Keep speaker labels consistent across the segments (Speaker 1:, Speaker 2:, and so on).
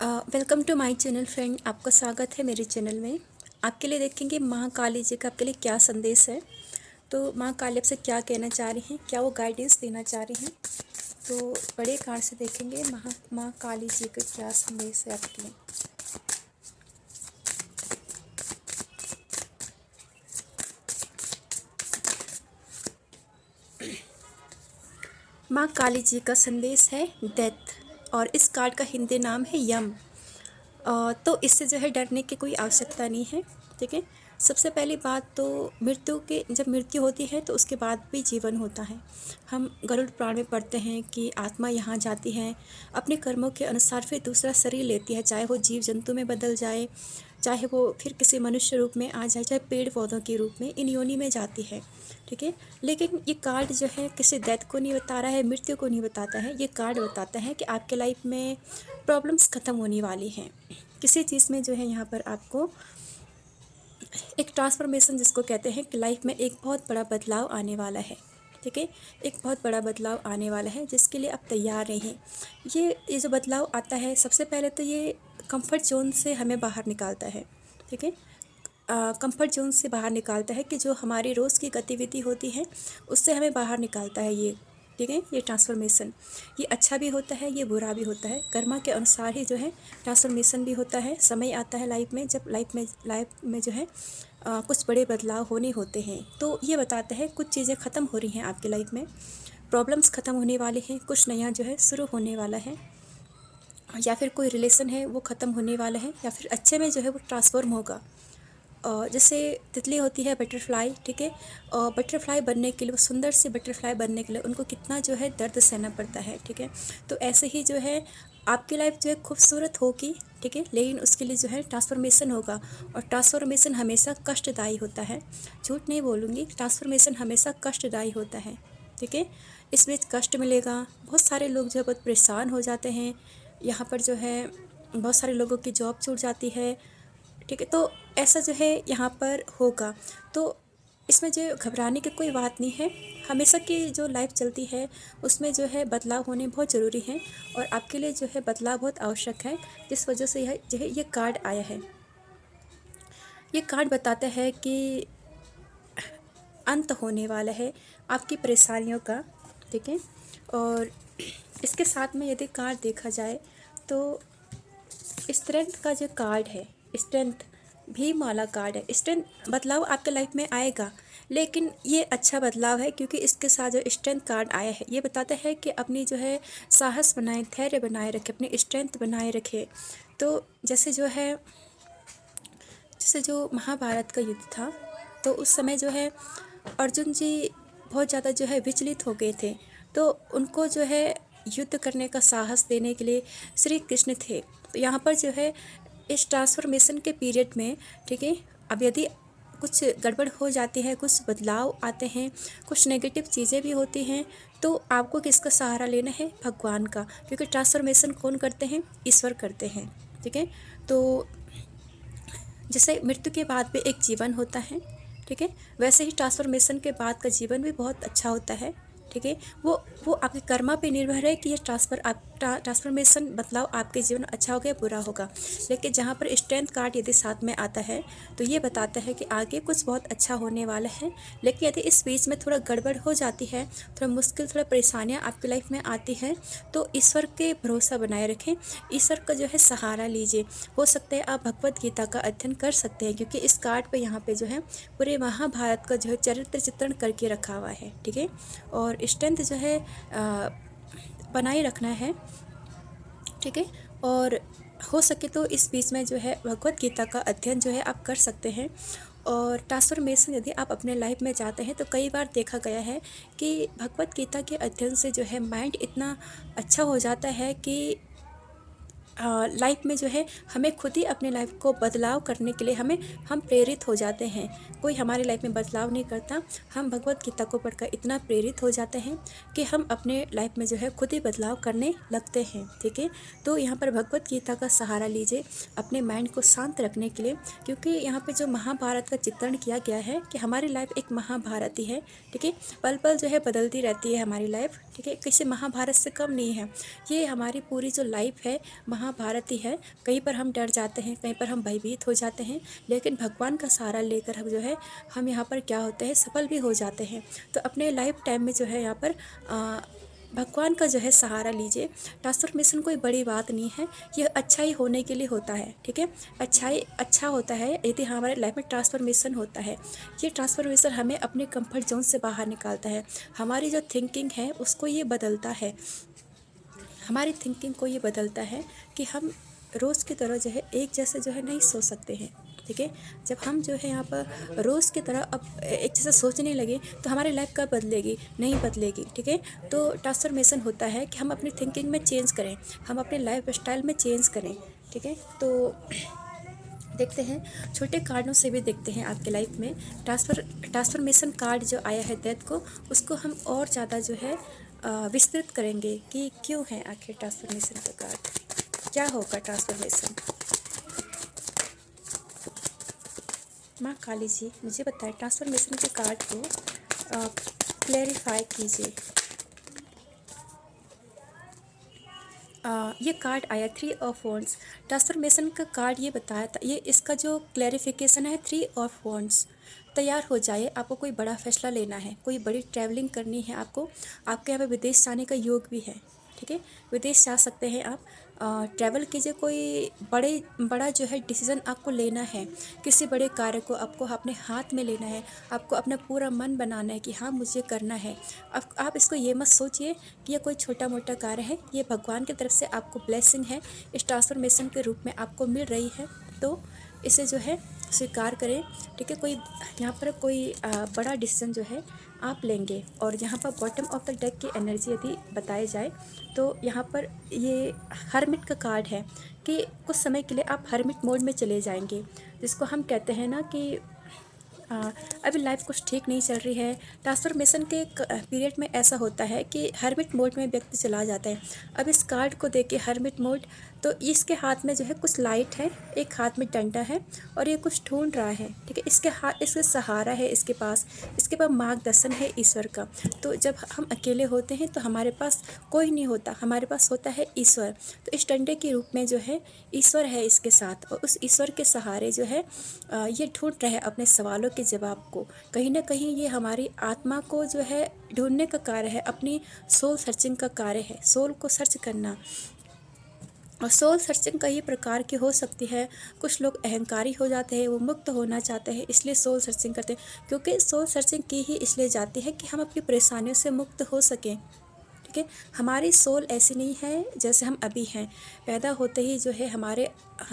Speaker 1: Welcome to my channel friend. आपका स्वागत है मेरे चैनल में। आपके लिए देखेंगे माँ काली जी का आपके लिए क्या संदेश है। तो माँ काली आपसे क्या कहना चाह रही हैं, क्या वो गाइडेंस देना चाह रही हैं। तो बड़े कार्ड से देखेंगे माँ काली जी का क्या संदेश है आपके लिए। माँ काली जी का संदेश है डेथ, और इस कार्ड का हिंदी नाम है यम। तो इससे जो है डरने की कोई आवश्यकता नहीं है। ठीक है, सबसे पहली बात तो मृत्यु के जब मृत्यु होती है तो उसके बाद भी जीवन होता है। हम गरुड़ पुराण में पढ़ते हैं कि आत्मा यहाँ जाती है, अपने कर्मों के अनुसार फिर दूसरा शरीर लेती है, चाहे वो जीव जंतु में बदल जाए, चाहे वो फिर किसी मनुष्य रूप में आ जाए, चाहे पेड़ पौधों के रूप में इन योनि में जाती है। ठीक है, लेकिन ये कार्ड जो है किसी डेथ को नहीं बता रहा है, मृत्यु को नहीं बताता है। ये कार्ड बताता है कि आपके लाइफ में प्रॉब्लम्स ख़त्म होने वाली हैं। किसी चीज़ में जो है यहाँ पर आपको एक ट्रांसफॉर्मेशन जिसको कहते हैं कि लाइफ में एक बहुत बड़ा बदलाव आने वाला है। ठीक है, एक बहुत बड़ा बदलाव आने वाला है जिसके लिए आप तैयार रहें। ये जो बदलाव आता है, सबसे पहले तो ये कंफर्ट जोन से हमें बाहर निकालता है। ठीक है, कंफर्ट जोन से बाहर निकालता है कि जो हमारी रोज़ की गतिविधि होती है उससे हमें बाहर निकालता है ये। ठीक है, ये ट्रांसफॉर्मेशन ये अच्छा भी होता है, ये बुरा भी होता है। कर्मा के अनुसार ही जो है ट्रांसफॉर्मेशन भी होता है। समय आता है लाइफ में जब लाइफ में जो है कुछ बड़े बदलाव होने होते हैं। तो ये बताता है कुछ चीज़ें ख़त्म हो रही हैं आपकी लाइफ में, प्रॉब्लम्स ख़त्म होने वाली हैं, कुछ नया जो है शुरू होने वाला है, या फिर कोई रिलेशन है वो ख़त्म होने वाला है, या फिर अच्छे में जो है वो ट्रांसफॉर्म होगा। जैसे तितली होती है बटरफ्लाई, ठीक है, और बटरफ्लाई बनने के लिए, वो सुंदर सी बटरफ्लाई बनने के लिए उनको कितना जो है दर्द सहना पड़ता है। ठीक है, तो ऐसे ही जो है आपकी लाइफ जो है खूबसूरत होगी। ठीक है, लेकिन उसके लिए जो है ट्रांसफॉर्मेशन होगा, और ट्रांसफॉर्मेशन हमेशा कष्टदायी होता है। झूठ नहीं बोलूँगी, ट्रांसफॉर्मेशन हमेशा कष्टदायी होता है। ठीक है, इसमें कष्ट मिलेगा, बहुत सारे लोग जो है बहुत परेशान हो जाते हैं। यहाँ पर जो है बहुत सारे लोगों की जॉब छूट जाती है। ठीक है, तो ऐसा जो है यहाँ पर होगा। तो इसमें जो घबराने की कोई बात नहीं है। हमेशा की जो लाइफ चलती है उसमें जो है बदलाव होने बहुत ज़रूरी है, और आपके लिए जो है बदलाव बहुत आवश्यक है। जिस वजह से यह जो है ये कार्ड आया है। ये कार्ड बताता है कि अंत होने वाला है आपकी परेशानियों का। ठीक है, और इसके साथ में यदि कार्ड देखा जाए तो स्ट्रेंथ का जो कार्ड है, स्ट्रेंथ भी माला कार्ड है। स्ट्रेंथ बदलाव आपके लाइफ में आएगा, लेकिन ये अच्छा बदलाव है, क्योंकि इसके साथ जो स्ट्रेंथ कार्ड आया है ये बताता है कि अपनी जो है साहस बनाए, धैर्य बनाए रखे, अपनी स्ट्रेंथ बनाए रखे। तो जैसे जो महाभारत का युद्ध था, तो उस समय जो है अर्जुन जी बहुत ज़्यादा जो है विचलित हो गए थे। तो उनको जो है युद्ध करने का साहस देने के लिए श्री कृष्ण थे। तो यहाँ पर जो है इस ट्रांसफॉर्मेशन के पीरियड में, ठीक है, अब यदि कुछ गड़बड़ हो जाती है, कुछ बदलाव आते हैं, कुछ नेगेटिव चीज़ें भी होती हैं, तो आपको किसका सहारा लेना है? भगवान का, क्योंकि ट्रांसफॉर्मेशन कौन करते हैं? ईश्वर करते हैं। ठीक है, तो जैसे मृत्यु के बाद भी एक जीवन होता है, ठीक है, वैसे ही ट्रांसफॉर्मेशन के बाद का जीवन भी बहुत अच्छा होता है। ठीक है, वो आपके कर्मा पे निर्भर है कि ये ट्रांसफॉर्मेशन बदलाव आपके जीवन अच्छा होगा या बुरा होगा। लेकिन जहाँ पर स्ट्रेंथ कार्ड यदि साथ में आता है तो ये बताता है कि आगे कुछ बहुत अच्छा होने वाला है। लेकिन यदि इस बीच में थोड़ा गड़बड़ हो जाती है, थोड़ा मुश्किल, थोड़ा परेशानियाँ आपकी लाइफ में आती हैं, तो ईश्वर के भरोसा बनाए रखें, ईश्वर का जो है सहारा लीजिए। हो सकता है आप भगवत गीता का अध्ययन कर सकते हैं, क्योंकि इस कार्ड पे यहाँ पे जो है पूरे महाभारत का जो है चरित्र चित्रण करके रखा हुआ है। ठीक है, और स्ट्रेंथ जो है बनाए रखना है। ठीक है, और हो सके तो इस बीच में जो है भगवत गीता का अध्ययन जो है आप कर सकते हैं। और ट्रांसफॉर्मेशन यदि आप अपने लाइफ में चाहते हैं तो कई बार देखा गया है कि भगवत गीता के अध्ययन से जो है माइंड इतना अच्छा हो जाता है कि लाइफ में जो है हमें खुद ही अपने लाइफ को बदलाव करने के लिए हम प्रेरित हो जाते हैं। कोई हमारी लाइफ में बदलाव नहीं करता, हम भगवत गीता को पढ़कर इतना प्रेरित हो जाते हैं कि हम अपने लाइफ में जो है खुद ही बदलाव करने लगते हैं। ठीक है, तो यहाँ पर भगवत गीता का सहारा लीजिए अपने माइंड को शांत रखने के लिए, क्योंकि यहाँ पर जो महाभारत का चित्रण किया गया है कि हमारी लाइफ एक महाभारत ही है। ठीक है, पल पल जो है बदलती रहती है हमारी लाइफ। ठीक है, किसी महाभारत से कम नहीं है। ये हमारी पूरी जो लाइफ है महाभारत ही है, कहीं पर हम डर जाते हैं, कहीं पर हम भयभीत हो जाते हैं, लेकिन भगवान का सहारा लेकर हम जो है हम यहाँ पर क्या होते हैं, सफल भी हो जाते हैं। तो अपने लाइफ टाइम में जो है यहाँ पर भगवान का जो है सहारा लीजिए। ट्रांसफॉर्मेशन कोई बड़ी बात नहीं है, ये अच्छाई होने के लिए होता है, ठीक है। अच्छाई अच्छा होता है यदि हमारे लाइफ में ट्रांसफॉर्मेशन होता है। ये ट्रांसफॉर्मेशन हमें अपने कंफर्ट जोन से बाहर निकालता है, हमारी जो थिंकिंग है उसको ये बदलता है, हमारी थिंकिंग को ये बदलता है कि हम रोज़ की तरह जो है एक जैसे जो है नहीं सोच सकते हैं, ठीक है। जब हम जो है यहाँ पर रोज़ की तरह अब एक जैसे सोचने लगे तो हमारी लाइफ कब बदलेगी, नहीं बदलेगी, ठीक है। तो ट्रांसफॉर्मेशन होता है कि हम अपनी थिंकिंग में चेंज करें, हम अपने लाइफ स्टाइल में चेंज करें, ठीक है। तो देखते हैं छोटे कार्डों से भी देखते हैं आपके लाइफ में ट्रांसफॉर्मेशन कार्ड जो आया है डेथ को, उसको हम और ज़्यादा जो है विस्तृत करेंगे कि क्यों है आखिर ट्रांसफॉर्मेशन का कार्ड, क्या होगा ट्रांसफॉर्मेशन। माँ काली जी मुझे बताएं ट्रांसफॉर्मेशन के कार्ड को क्लैरिफाई कीजिए। ये कार्ड आया 3 ऑफ वॉन्ड्स। ट्रांसफॉर्मेशन का कार्ड ये बताया था, ये इसका जो क्लैरिफिकेशन है 3 ऑफ वॉन्ड्स। तैयार हो जाए, आपको कोई बड़ा फैसला लेना है, कोई बड़ी ट्रैवलिंग करनी है आपको, आपके यहाँ पे विदेश जाने का योग भी है, ठीक है। विदेश जा सकते हैं आप, ट्रैवल कीजिए, कोई बड़ा जो है डिसीज़न आपको लेना है, किसी बड़े कार्य को आपको अपने हाथ में लेना है, आपको अपना पूरा मन बनाना है कि हाँ मुझे करना है। अब आप इसको ये मत सोचिए कि ये कोई छोटा मोटा कार्य है, ये भगवान की तरफ से आपको ब्लेसिंग है, इस ट्रांसफॉर्मेशन के रूप में आपको मिल रही है, तो इसे जो है स्वीकार करें, ठीक है। कोई यहाँ पर कोई बड़ा डिसीजन जो है आप लेंगे। और यहाँ पर बॉटम ऑफ द डेक की एनर्जी यदि बताई जाए तो यहाँ पर ये हर्मिट का कार्ड है कि कुछ समय के लिए आप हर्मिट मोड में चले जाएंगे, जिसको हम कहते हैं ना कि अभी लाइफ कुछ ठीक नहीं चल रही है। ट्रांसफॉर्मेशन के पीरियड में ऐसा होता है कि हर्मिट मोड में व्यक्ति चला जाता है। अब इस कार्ड को देख के हर्मिट मोड, तो इसके हाथ में जो है कुछ लाइट है, एक हाथ में डंडा है और ये कुछ ढूंढ रहा है, ठीक है। इसके सहारा है, इसके पास मार्गदर्शन है ईश्वर का। तो जब हम अकेले होते हैं तो हमारे पास कोई नहीं होता, हमारे पास होता है ईश्वर। तो इस डंडे के रूप में जो है ईश्वर है इसके साथ, और उस ईश्वर के सहारे जो है ये ढूंढ रहे हैं अपने सवालों के जवाब को। कहीं ना कहीं ये हमारी आत्मा को जो है ढूंढने का कार्य है, अपनी सोल सर्चिंग का कार्य है, सोल को सर्च करना। और सोल सर्चिंग कई प्रकार की हो सकती है। कुछ लोग अहंकारी हो जाते हैं, वो मुक्त होना चाहते हैं, इसलिए सोल सर्चिंग करते हैं, क्योंकि सोल सर्चिंग की ही इसलिए जाती है कि हम अपनी परेशानियों से मुक्त हो सकें, ठीक है। हमारी सोल ऐसी नहीं है जैसे हम अभी हैं, पैदा होते ही जो है हमारे,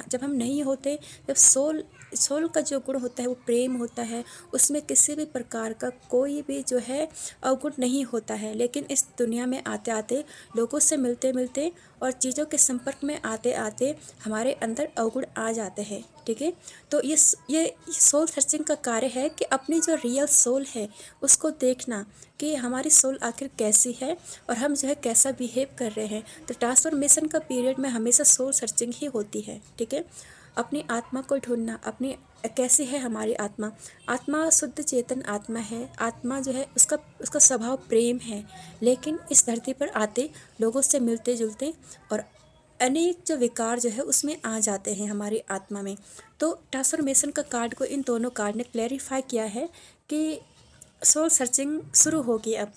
Speaker 1: जब हम नहीं होते, जब सोल का जो गुण होता है वो प्रेम होता है, उसमें किसी भी प्रकार का कोई भी जो है अवगुण नहीं होता है। लेकिन इस दुनिया में आते आते, लोगों से मिलते मिलते और चीज़ों के संपर्क में आते आते हमारे अंदर अवगुण आ जाते हैं, ठीक है। तो ये सोल सर्चिंग का कार्य है कि अपनी जो रियल सोल है उसको देखना कि हमारी सोल आखिर कैसी है और हम जो है कैसा बिहेव कर रहे हैं। तो ट्रांसफॉर्मेशन का पीरियड में हमेशा सोल सर्चिंग ही होती है, ठीक है। अपनी आत्मा को ढूंढना, अपनी कैसी है हमारी आत्मा। आत्मा शुद्ध चेतन आत्मा है, आत्मा जो है उसका स्वभाव प्रेम है, लेकिन इस धरती पर आते लोगों से मिलते जुलते और अनेक जो विकार जो है उसमें आ जाते हैं हमारी आत्मा में। तो ट्रांसफॉर्मेशन का कार्ड को इन दोनों कार्ड ने क्लैरिफाई किया है कि सोल सर्चिंग शुरू होगी अब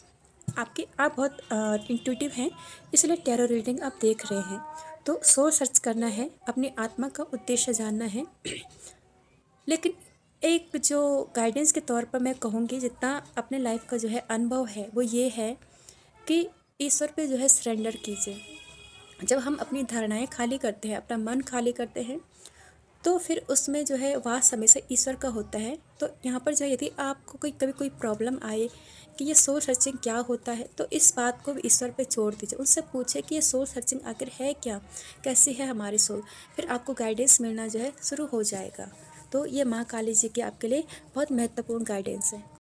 Speaker 1: आपकी। आप बहुत इंट्यूटिव हैं, इसलिए टैरो रीडिंग आप देख रहे हैं। तो सोल सर्च करना है, अपनी आत्मा का उद्देश्य जानना है। लेकिन एक जो गाइडेंस के तौर पर मैं कहूँगी, जितना अपने लाइफ का जो है अनुभव है वो ये है कि ईश्वर पे जो है सरेंडर कीजिए। जब हम अपनी धारणाएं खाली करते हैं, अपना मन खाली करते हैं, तो फिर उसमें जो है वास हमेशा ईश्वर का होता है। तो यहाँ पर जो है यदि आपको कभी कोई प्रॉब्लम आए कि ये सोल सर्चिंग क्या होता है, तो इस बात को भी ईश्वर पे छोड़ दीजिए। उनसे पूछे कि ये सोल सर्चिंग आखिर है क्या, कैसी है हमारी सोल, फिर आपको गाइडेंस मिलना जो है शुरू हो जाएगा। तो ये माँ काली जी की आपके लिए बहुत महत्वपूर्ण गाइडेंस है।